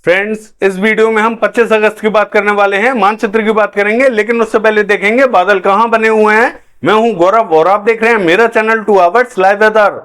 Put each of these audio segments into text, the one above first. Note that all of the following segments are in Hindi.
फ्रेंड्स, इस वीडियो में हम 25 अगस्त की बात करने वाले हैं, मानचित्र की बात करेंगे। लेकिन उससे पहले देखेंगे बादल कहां बने हुए हैं। मैं हूं गौरव और आप देख रहे हैं मेरा चैनल 2 आवर्स लाइव वेदर।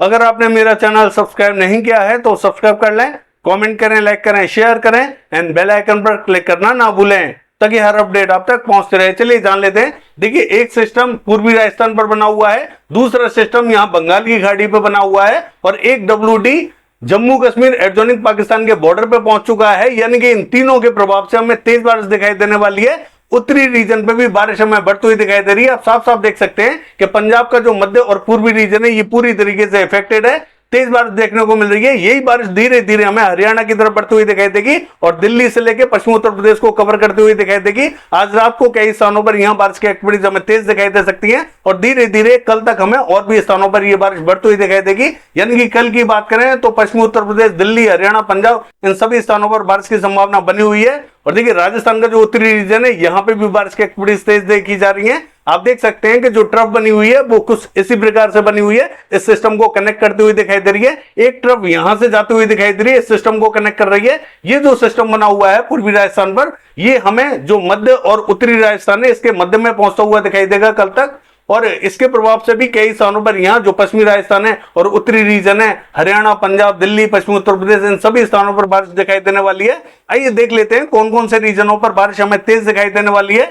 अगर आपने मेरा चैनल सब्सक्राइब नहीं किया है तो सब्सक्राइब कर लें, कमेंट करें, लाइक करें, शेयर करें एंड बेल आइकन पर क्लिक करना ना भूलें ताकि हर अपडेट आप तक पहुंचते रहे। चलिए जान लेते हैं। देखिए, एक सिस्टम पूर्वी राजस्थान पर बना हुआ है, दूसरा सिस्टम यहाँ बंगाल की खाड़ी पर बना हुआ है और एक WD जम्मू कश्मीर एडजॉइनिंग पाकिस्तान के बॉर्डर पे पहुंच चुका है। यानी कि इन तीनों के प्रभाव से हमें तेज बारिश दिखाई देने वाली है। उत्तरी रीजन पे भी बारिश हमें बढ़ती हुई दिखाई दे रही है। आप साफ साफ देख सकते हैं कि पंजाब का जो मध्य और पूर्वी रीजन है ये पूरी तरीके से इफेक्टेड है, तेज बारिश देखने को मिल रही है। यही बारिश धीरे धीरे हमें हरियाणा की तरफ बढ़ती हुई दिखाई देगी और दिल्ली से लेकर पश्चिमी उत्तर प्रदेश को कवर करती हुई दिखाई देगी। आज रात को कई स्थानों पर यहां बारिश की एक्टिविटीज हमें तेज दिखाई दे सकती है और धीरे धीरे कल तक हमें और भी स्थानों पर यह बारिश बढ़ती हुई दिखाई देगी। यानी कि कल की बात करें तो पश्चिमी उत्तर प्रदेश, दिल्ली, हरियाणा, पंजाब, इन सभी स्थानों पर बारिश की संभावना बनी हुई है। और देखिए, राजस्थान का जो उत्तरी रीजन है यहां पे भी बारिश की एक्टिविटीज तेज देखी जा रही है। आप देख सकते हैं कि जो ट्रफ बनी हुई है वो कुछ इसी प्रकार से बनी हुई है, इस सिस्टम को कनेक्ट करती हुई दिखाई दे रही है। एक ट्रफ यहां से जाती हुई दिखाई दे रही है, इस सिस्टम को कनेक्ट कर रही है। ये जो सिस्टम बना हुआ है पूर्वी राजस्थान पर, ये हमें जो मध्य और उत्तरी राजस्थान है इसके मध्य में पहुंचता हुआ दिखाई देगा कल तक। और इसके प्रभाव से भी कई स्थानों पर यहाँ जो पश्चिमी राजस्थान है और उत्तरी रीजन है, हरियाणा, पंजाब, दिल्ली, पश्चिमी उत्तर प्रदेश, इन सभी स्थानों पर बारिश दिखाई देने वाली है। आइए देख लेते हैं कौन कौन से रीजनों पर बारिश हमें तेज दिखाई देने वाली है।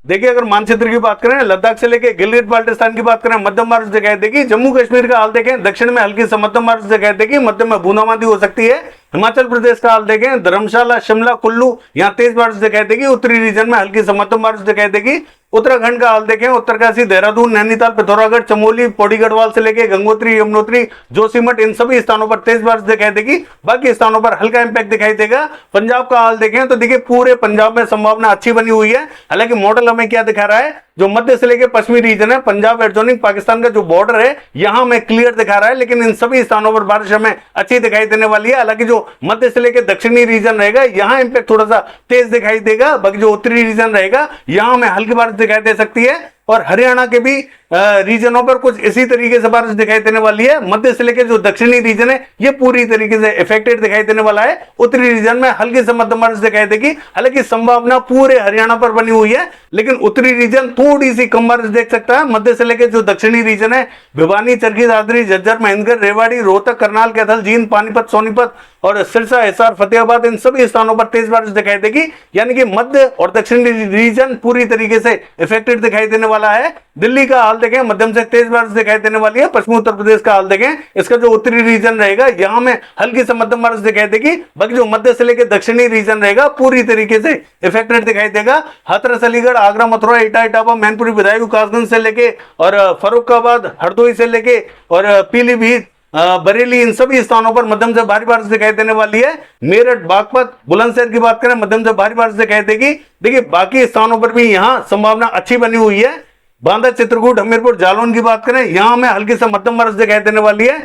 देखिए, अगर मानचित्र की बात करें, लद्दाख से लेकर गिलगित बाल्टिस्तान की बात करें, मध्यम बारिश दिखाई देगी। जम्मू कश्मीर का हाल देखें, दक्षिण में हल्की से मध्यम बारिश दिखाई देगी, मध्य में बूंदाबांदी हो सकती है। हिमाचल प्रदेश का हाल देखें, धर्मशाला, शिमला, कुल्लू, यहाँ तेज बारिश दिखाई देगी। उत्तरी रीजन में हल्की से मध्यम बारिश दिखाई देगी। उत्तराखंड का हाल देखें, उत्तरकाशी, देहरादून, नैनीताल, पिथौरागढ़, चमोली, पौड़ी गढ़वाल से लेकर गंगोत्री, यमुनोत्री, जोशीमठ, इन सभी स्थानों पर तेज बारिश दिखाई देगी। बाकी स्थानों पर हल्का इंपैक्ट दिखाई देगा। पंजाब का हाल देखें तो देखिए, पूरे पंजाब में संभावना अच्छी बनी हुई है। हालांकि मॉडल हमें क्या दिखा रहा है, जो मध्य से लेकर पश्चिमी रीजन है, पंजाब एडजॉइनिंग पाकिस्तान का जो बॉर्डर है यहां में क्लियर दिखा रहा है, लेकिन इन सभी स्थानों पर बारिश हमें अच्छी दिखाई देने वाली है। हालांकि जो मध्य से लेकर दक्षिणी रीजन रहेगा यहां इंपैक्ट थोड़ा सा तेज दिखाई देगा। बाकी जो उत्तरी रीजन रहेगा यहां में हल्की बारिश दिखाई दे सकती है। और हरियाणा के भी रीजनों पर कुछ इसी तरीके से बारिश दिखाई देने वाली है। मध्य से लेकर जो दक्षिणी रीजन है ये पूरी तरीके से इफेक्टेड दिखाई देने वाला है। उत्तरी रीजन में हल्की से मध्यम बारिश दिखाई देगी। हालांकि संभावना पूरे हरियाणा पर बनी हुई है, लेकिन उत्तरी रीजन थोड़ी सी कम बारिश देख सकता है। मध्य से लेकर जो दक्षिणी रीजन है, भिवानी, चरखी दादरी, झज्जर, महेंद्रगढ़, रेवाड़ी, रोहतक, करनाल, कैथल, जींद, पानीपत, सोनीपत और सिरसा, हिसार, फतेहाबाद, इन सभी स्थानों पर तेज बारिश दिखाई देगी। यानी कि मध्य और दक्षिणी रीजन पूरी तरीके से इफेक्टेड दिखाई देने वाला है। दिल्ली का हाल देखें, मध्यम से तेज बारिश दिखाई देने वाली है। पश्चिमी उत्तर प्रदेश का हाल देखें, इसका जो उत्तरी रीजन रहेगा यहां में हल्की से मध्यम बारिश दिखाई देगी। बाकी जो मध्य से लेकर दक्षिणी रीजन रहेगा पूरी तरीके से इफेक्टेड दिखाई देगा। हाथरस, अलीगढ़, आगरा, मथुरा, इटा, इटावा, मैनपुरी, बदायूं, कासगंज से लेके और फर्रुखाबाद, हरदोई से लेके और पीलीभीत, बरेली, इन सभी स्थानों पर मध्यम से भारी बारिश दिखाई देने वाली है। मेरठ, बागपत, बुलंदशहर की बात करें, मध्यम से भारी बारिश दिखाई देगी। देखिए, बाकी स्थानों पर भी यहां संभावना अच्छी बनी हुई है। बांदा, चित्रकूट, हमीरपुर, जालौन की बात करें, यहां में हल्की से मध्यम बारिश दिखाई देने वाली है।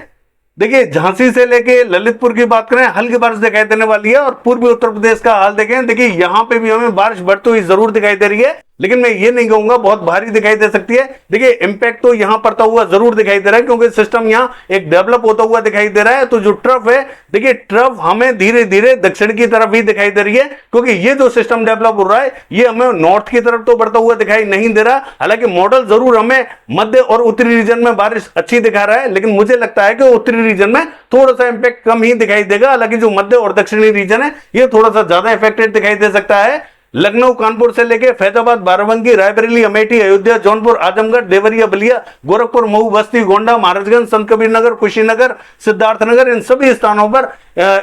देखिए, झांसी से लेके ललितपुर की बात करें, हल्की बारिश दिखाई देने वाली है। और पूर्वी उत्तर प्रदेश का हाल देखें, देखिए यहां पे भी हमें बारिश बढ़ती हुई जरूर दिखाई दे रही है, लेकिन मैं ये नहीं कहूंगा बहुत भारी दिखाई दे सकती है। देखिए, इंपैक्ट तो यहां पड़ता हुआ जरूर दिखाई दे रहा है, क्योंकि सिस्टम यहां एक डेवलप होता हुआ दिखाई दे रहा है। तो जो ट्रफ है, देखिए ट्रफ हमें धीरे धीरे दक्षिण की तरफ ही दिखाई दे रही है, क्योंकि ये जो सिस्टम डेवलप हो रहा है ये हमें नॉर्थ की तरफ तो बढ़ता हुआ दिखाई नहीं दे रहा। हालांकि मॉडल जरूर हमें मध्य और उत्तरी रीजन में बारिश अच्छी दिखा रहा है, लेकिन मुझे लगता है कि उत्तरी रीजन में थोड़ा सा इंपैक्ट कम ही दिखाई देगा। हालांकि जो मध्य और दक्षिणी रीजन है ये थोड़ा सा ज्यादा इफेक्टेड दिखाई दे सकता है। लखनऊ, कानपुर से लेके फैजाबाद, बाराबंकी, रायबरेली, अमेठी, अयोध्या, जौनपुर, आजमगढ़, देवरिया, बलिया, गोरखपुर, मऊ, बस्ती, गोंडा, महाराजगंज, संत कबीर नगर, कुशीनगर, सिद्धार्थनगर, इन सभी स्थानों पर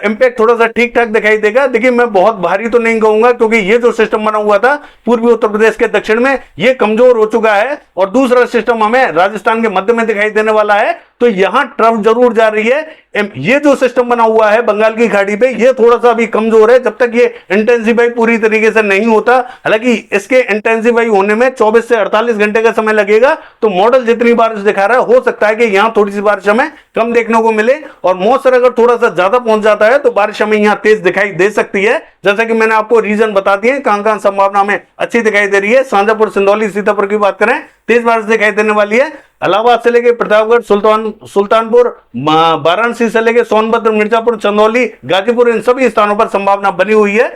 इंपैक्ट थोड़ा सा ठीक ठाक दिखाई देगा। देखिए, मैं बहुत भारी तो नहीं कहूंगा, क्योंकि ये जो सिस्टम बना हुआ था पूर्वी उत्तर प्रदेश के दक्षिण में ये कमजोर हो चुका है और दूसरा सिस्टम हमें राजस्थान के मध्य में दिखाई देने वाला है। तो यहां ट्रफ जरूर जा रही है। ये जो सिस्टम बना हुआ है बंगाल की खाड़ी पे ये थोड़ा सा अभी कमजोर है, जब तक ये इंटेंसिफाई पूरी तरीके से नहीं होता। हालांकि इसके इंटेंसिफाई होने में 24 से 48 घंटे का समय लगेगा। तो मॉडल जितनी बारिश दिखा रहा है, हो सकता है कि यहां थोड़ी सी बारिश हमें कम देखने को मिले और मौसम अगर थोड़ा सा ज्यादा पहुंच जाता है तो बारिश हमें यहां तेज दिखाई दे सकती है। जैसा कि मैंने आपको रीजन बता दिए कहां कहां संभावना हमें अच्छी दिखाई दे रही है। शाजापुर, सिंदौली, सीतापुर की बात करें, तेज बारिश दिखाई देने वाली है। इलाहाबाद से लेके प्रतापगढ़, सुल्तानपुर, वाराणसी से लेके सोनभद्र, मिर्जापुर, चंदौली, गाजीपुर, इन सभी स्थानों पर संभावना बनी हुई है।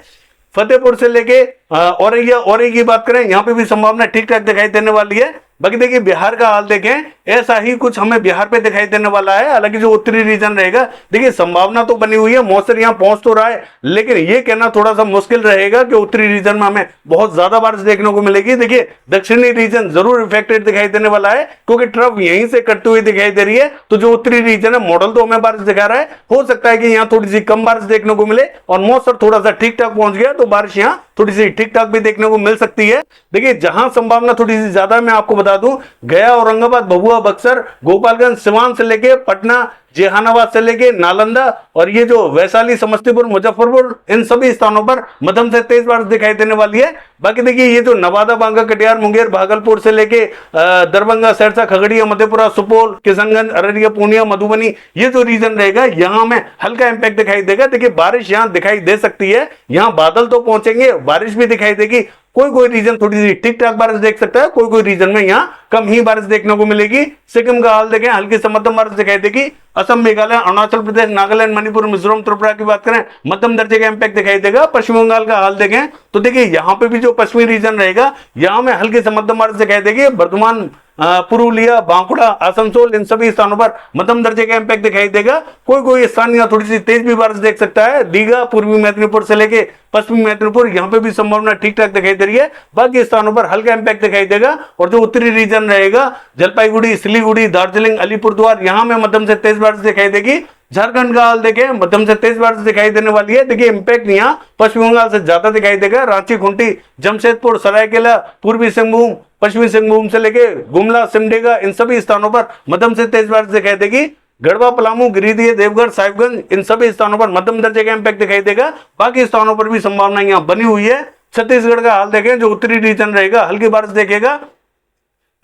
फतेहपुर से लेके औरैया की बात करें, यहाँ पे भी संभावना ठीक ठाक दिखाई देने वाली है। बाकी देखिए बिहार का हाल देखें, ऐसा ही कुछ हमें बिहार पे दिखाई देने वाला है। हालांकि जो उत्तरी रीजन रहेगा, देखिए संभावना तो बनी हुई है, मॉइस्चर यहाँ पहुंच तो रहा है, लेकिन ये कहना थोड़ा सा मुश्किल रहेगा कि उत्तरी रीजन में हमें बहुत ज्यादा बारिश देखने को मिलेगी। देखिए दक्षिणी रीजन जरूर इफेक्टेड दिखाई देने वाला है, क्योंकि ट्रफ यहीं से कटती हुई दिखाई दे रही है। तो जो उत्तरी रीजन है, मॉडल तो हमें बारिश दिखा रहा है, हो सकता है कि यहाँ थोड़ी सी कम बारिश देखने को मिले, और मॉइस्चर थोड़ा सा ठीक ठाक पहुंच गया तो बारिश यहाँ थोड़ी सी ठीक ठाक भी देखने को मिल सकती है। देखिए जहां संभावना थोड़ी सी ज्यादा, मैं आपको बता दूं, गया, औरंगाबाद, भभुआ, बक्सर, गोपालगंज, सिवान से लेके पटना, जहानाबाद से लेके नालंदा, और ये जो वैशाली, समस्तीपुर, मुजफ्फरपुर, इन सभी स्थानों पर मध्यम से तेज बारिश दिखाई देने वाली है। बाकी देखिए ये जो नवादा, बांका, कटिहार, मुंगेर, भागलपुर से लेके दरभंगा, सहरसा, खगड़िया, मधेपुरा, सुपौल, किशनगंज, अररिया, पूर्णिया, मधुबनी, ये जो रीजन रहेगा, यहाँ में हल्का इंपैक्ट दिखाई देगा। देखिए बारिश यहाँ दिखाई दे सकती है, यहाँ बादल तो पहुंचेंगे, बारिश भी दिखाई देगी। कोई रीजन थोड़ी सी ठीक ठाक बारिश देख सकता है, कोई रीजन में यहाँ कम ही बारिश देखने को मिलेगी। सिक्किम का हाल देखें, हल्की से मध्यम बारिश दिखाई देगी। असम, मेघालय, अरुणाचल प्रदेश, नागालैंड, मणिपुर, मिजोरम, त्रिपुरा की बात करें, मध्यम दर्जे का इंपैक्ट दिखाई देगा। पश्चिम बंगाल का हाल देखें तो देखिए यहाँ पे भी जो पश्चिमी रीजन रहेगा, यहाँ में हल्की से मध्यम बारिश दिखाई देगी। वर्धमान, पुरुलिया, बांकुड़ा, आसनसोल, इन सभी स्थानों पर मध्यम दर्जे का इंपैक्ट दिखाई देगा। कोई स्थान यहाँ थोड़ी सी तेज भी बारिश देख सकता है। दीघा, पूर्वी मेदिनीपुर से लेके पश्चिमी मेदिनीपुर, यहाँ पे भी संभावना ठीक ठाक दिखाई दे रही है। बाकी स्थानों पर हल्का इंपैक्ट दिखाई देगा। और जो उत्तरी रीजन रहेगा, जलपाईगुड़ी, सिलीगुड़ी, दार्जिलिंग, अलीपुरद्वार, यहाँ में मध्यम से तेज बारिश दिखाई देगी। झारखंड का हाल देखें, मध्यम से तेज बारिश दिखाई देने वाली है। देखिए इंपैक्ट यहाँ पश्चिम बंगाल से ज्यादा दिखाई देगा। रांची, खूंटी, जमशेदपुर, सरायकेला, पूर्वी सिंहभूम, पश्चिमी सिंहभूम से लेके गुमला, सिमडेगा, इन सभी स्थानों पर मध्यम से तेज बारिश दिखाई देगी। गढ़वा, पलामू, गिरिडीह, देवघर, साहिबगंज, इन सभी स्थानों पर मध्यम दर्जे का इंपैक्ट दिखाई देगा। बाकी स्थानों पर भी संभावना यहाँ बनी हुई है। छत्तीसगढ़ का हाल देखें, जो उत्तरी रीजन रहेगा, हल्की बारिश देखेगा।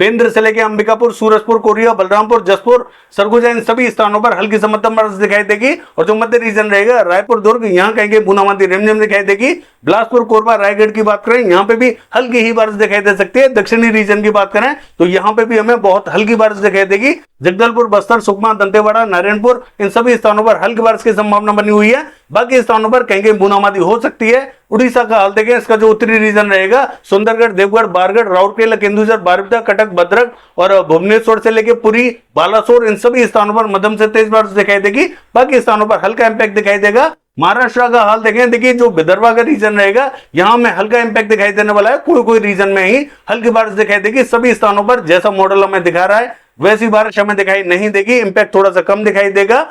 पेंद्र से लेके अंबिकापुर, सूरजपुर, कोरिया, बलरामपुर, जसपुर, सरगुजा, इन सभी स्थानों पर हल्की से मध्यम बारिश दिखाई देगी। और जो मध्य रीजन रहेगा, रायपुर, दुर्ग, यहाँ कहीं बूंदाबांदी रिमझिम दिखाई देगी। बिलासपुर, कोरबा, रायगढ़ की बात करें, यहाँ पे भी हल्की ही बारिश दिखाई दे सकती है। दक्षिणी रीजन की बात करें तो यहाँ पे भी हमें बहुत हल्की बारिश दिखाई देगी। जगदलपुर, बस्तर, सुकमा, दंतेवाड़ा, नारायणपुर, इन सभी स्थानों पर हल्की बारिश की संभावना बनी हुई है। बाकी स्थानों पर कहीं बूंदाबांदी हो सकती है। उड़ीसा का हाल देखें, इसका जो उत्तरी रीजन रहेगा, सुंदरगढ़, देवगढ़, बारगढ़, राउरकेला, केंदुझर, बारिपदा, कटक, भद्रक और भुवनेश्वर से लेकर पुरी, बालासोर, इन सभी स्थानों पर मध्यम से तेज बारिश दिखाई देगी। बाकी स्थानों पर हल्का इंपैक्ट दिखाई देगा। महाराष्ट्र का हाल देखें, देखिए जो विदर्भा का रीजन रहेगा, यहां में हल्का इंपैक्ट दिखाई देने वाला है। कोई रीजन में ही हल्की बारिश दिखाई देगी। सभी स्थानों पर जैसा मॉडल हमें दिखा रहा है वैसी बारिश हमें दिखाई नहीं देगी, इंपैक्ट थोड़ा सा कम दिखाई देगा।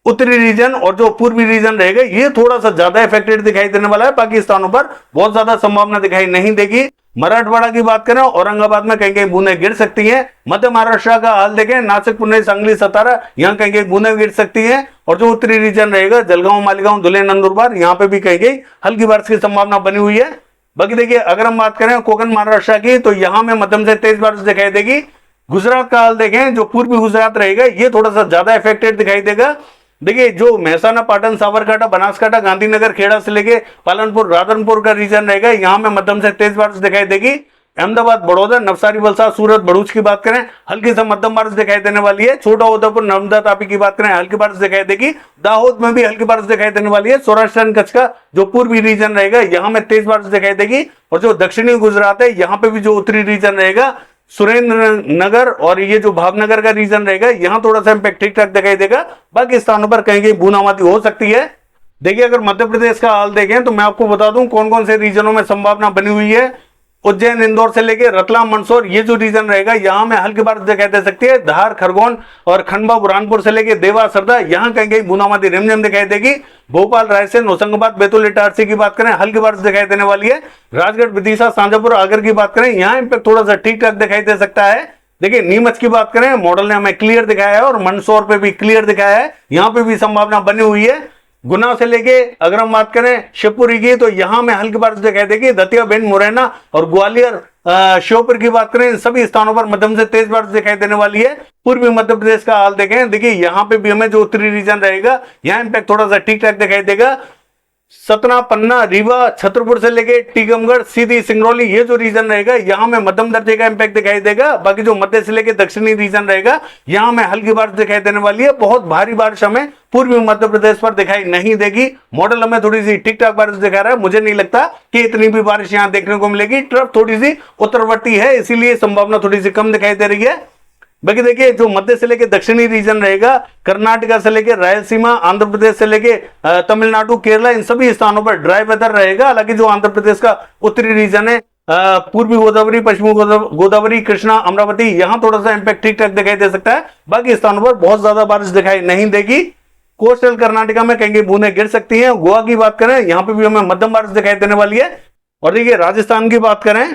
उत्तरी रीजन और जो पूर्वी रीजन रहेगा, ये थोड़ा सा ज्यादा इफेक्टेड दिखाई देने वाला है। बाकी स्थानों पर बहुत ज्यादा संभावना दिखाई नहीं देगी। मराठवाड़ा की बात करें, औरंगाबाद में कहीं बूंदें गिर सकती हैं। मध्य महाराष्ट्र का हाल देखें, नासिक, पुणे, सांगली, सतारा, यहाँ कहीं बूंदें गिर सकती हैं। और जो उत्तरी रीजन रहेगा, जलगांव, मालेगांव, धुले, नंदुरबार, यहाँ पे भी कहीं हल्की बारिश की संभावना बनी हुई है। बाकी देखिए अगर हम बात करें कोकण महाराष्ट्र की, तो यहाँ में मध्यम से तेज बारिश दिखाई देगी। गुजरात का हाल देखें, जो पूर्वी गुजरात रहेगा, ये थोड़ा सा ज्यादा इफेक्टेड दिखाई देगा। देखिए जो महसाना, पाटन, साबरकांठा, बनासकांठा, गांधीनगर, खेड़ा से लेके पालनपुर, राधनपुर का रीजन रहेगा, यहाँ में मध्यम से तेज बारिश दिखाई देगी। अहमदाबाद, बड़ौदा, नवसारी, वलसाड, सूरत, भरूच की बात करें, हल्की से मध्यम बारिश दिखाई देने वाली है। छोटा उदयपुर, नर्मदा, तापी की बात करें, हल्की बारिश दिखाई देगी। दाहोद में भी हल्की बारिश दिखाई देने वाली है। सौराष्ट्र कच्छ का जो पूर्वी रीजन रहेगा, यहाँ में तेज बारिश दिखाई देगी। और जो दक्षिणी गुजरात है, यहाँ पे भी जो उत्तरी रीजन रहेगा, सुरेंद्र नगर और ये जो भावनगर का रीजन रहेगा, यहाँ थोड़ा सा इंपैक्ट ठीक ठाक दिखाई देगा। बाकी स्थानों पर कहीं बूंदाबांदी हो सकती है। देखिए अगर मध्य प्रदेश का हाल देखें तो मैं आपको बता दूं कौन कौन से रीजनों में संभावना बनी हुई है। उज्जैन, इंदौर से लेके रतलाम, मंदसौर, ये जो रीजन रहेगा, यहाँ में हल्की बारिश दिखाई दे सकती है। धार, खरगोन और खंडवा, बुरहानपुर से लेके देवा, सरदा, यहाँ कहीं बूंदाबांदी रिमझिम दिखाई देगी। भोपाल, रायसेन, होशंगाबाद, बैतूल, इटारसी की बात करें, हल्की बारिश दिखाई देने वाली है। राजगढ़, विदिशा, शाजापुर, आगर की बात करें, यहाँ इंपैक्ट थोड़ा सा ठीक ठाक दिखाई दे सकता है। देखिए नीमच की बात करें, मॉडल ने हमें क्लियर दिखाया है और मंदसौर पे भी क्लियर दिखाया है, यहाँ पे भी संभावना बनी हुई है। गुना से लेके अगर हम बात करें शिवपुरी की, तो यहाँ में हल्की बारिश दिखाई देगी। दतिया, भिंड, मुरैना और ग्वालियर, श्योपुर की बात करें, सभी स्थानों पर मध्यम से तेज बारिश दिखाई देने वाली है। पूर्वी मध्य प्रदेश का हाल देखें, देखिए यहाँ पे भी हमें जो उत्तरी रीजन रहेगा, यहाँ इंपैक्ट थोड़ा सा ठीक ठाक दिखाई देगा। सतना, पन्ना, रीवा, छतरपुर से लेके टीकमगढ़, सीधी, सिंगरौली, ये जो रीजन रहेगा यहाँ में मध्यम दर्जे का इंपैक्ट दिखाई देगा। बाकी जो मध्य से लेके दक्षिणी रीजन रहेगा यहाँ में हल्की बारिश दिखाई देने वाली है। बहुत भारी बारिश हमें पूर्वी मध्य प्रदेश पर दिखाई नहीं देगी। मॉडल हमें थोड़ी सी ठीक ठाक बारिश दिखा रहा है। मुझे नहीं लगता कि इतनी भी बारिश यहाँ देखने को मिलेगी। ट्रफ थोड़ी सी उत्तरवर्ती है, इसीलिए संभावना थोड़ी सी कम दिखाई दे रही है। बाकी देखिए जो मध्य से लेके दक्षिणी रीजन रहेगा, कर्नाटका से लेके रायलसीमा, आंध्र प्रदेश से लेके तमिलनाडु, केरला, इन सभी स्थानों पर ड्राई वेदर रहेगा। हालांकि जो आंध्र प्रदेश का उत्तरी रीजन है, पूर्वी गोदावरी, पश्चिमी गोदावरी, कृष्णा, अमरावती, यहां थोड़ा सा इंपैक्ट ठीक ठाक दिखाई दे सकता है। बाकी स्थानों पर बहुत ज्यादा बारिश दिखाई नहीं देगी। कोस्टल कर्नाटका में कहीं बूंदें गिर सकती हैं। गोवा की बात करें, यहां पर भी हमें मध्यम बारिश दिखाई देने वाली है। और देखिए राजस्थान की बात करें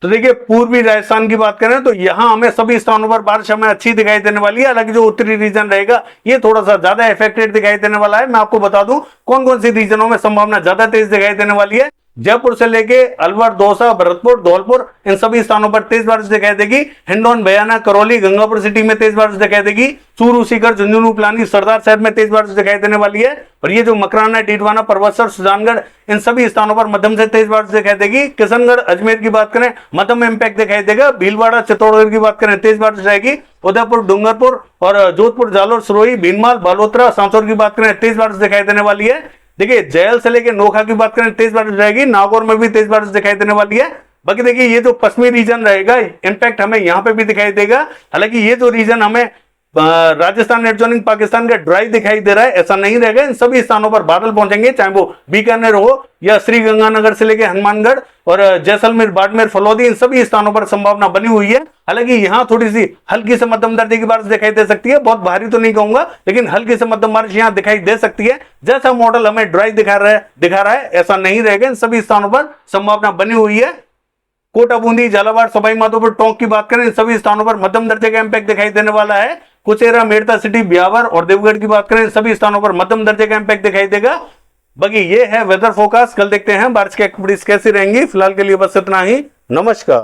तो देखिए पूर्वी राजस्थान की बात करें तो यहां हमें सभी स्थानों पर बारिश हमें अच्छी दिखाई देने वाली है। हालांकि जो उत्तरी रीजन रहेगा ये थोड़ा सा ज्यादा इफेक्टेड दिखाई देने वाला है। मैं आपको बता दूं कौन कौन सी रीजनों में संभावना ज्यादा तेज दिखाई देने वाली है। जयपुर से लेके अलवर, दौसा, भरतपुर, धौलपुर, इन सभी स्थानों पर तेज बारिश दिखाई देगी। हिंडौन, बयाना, करौली, गंगापुर सिटी में तेज बारिश दिखाई देगी। चूरू, सीकर, झुंझुनू, पिलानी, सरदार साहब में तेज बारिश दिखाई देने वाली है। और ये जो मकराना, डीडवाना, परबतसर, सुजानगढ़, इन सभी स्थानों पर मध्यम से तेज बारिश दिखाई देगी। किशनगढ़, अजमेर की बात करें मध्यम इंपैक्ट दिखाई देगा। भीलवाड़ा, चित्तौड़गढ़ की बात करें तेज बारिश रहेगी। उदयपुर, डूंगरपुर और जोधपुर, जालोर, सिरोही, भीनमाल, बालोतरा, सांसौर की बात करें तेज बारिश दिखाई देने वाली है। देखिए जयल से लेकर नोखा की बात करें तेज बारिश रहेगी। नागौर में भी तेज बारिश दिखाई देने वाली है। बाकी देखिए ये जो पश्चिमी रीजन रहेगा इंपैक्ट हमें यहां पे भी दिखाई देगा। हालांकि ये जो रीजन हमें राजस्थान एडजॉइनिंग पाकिस्तान का ड्राई दिखाई दे रहा है, ऐसा नहीं रहेगा। इन सभी स्थानों पर बादल पहुंचेंगे, चाहे वो बीकानेर हो या श्री गंगानगर से लेकर हनुमानगढ़ और जैसलमेर, बाड़मेर, फलौदी, इन सभी स्थानों पर संभावना बनी हुई है। हालांकि यहां थोड़ी सी हल्की से मध्यम दर्जे की बारिश दिखाई दे सकती है। बहुत भारी तो नहीं कहूंगा, लेकिन हल्की से मध्यम बारिश यहां दिखाई दे सकती है। जैसा मॉडल हमें ड्राई दिखा रहा है ऐसा नहीं रहेगा। इन सभी स्थानों पर संभावना बनी हुई है। कोटा, बूंदी, झालावाड़, सवाई माधोपुर, टोंक की बात करें इन सभी स्थानों पर मध्यम दर्जे का इंपैक्ट दिखाई देने वाला है। कुचेरा, मेड़ता सिटी, ब्यावर और देवगढ़ की बात करें सभी स्थानों पर मध्यम दर्जे का इंपैक्ट दिखाई देगा। बाकी ये है वेदर फोरकास्ट। कल देखते हैं बारिश की एक्टिविटीज कैसी रहेंगी। फिलहाल के लिए बस इतना ही। नमस्कार।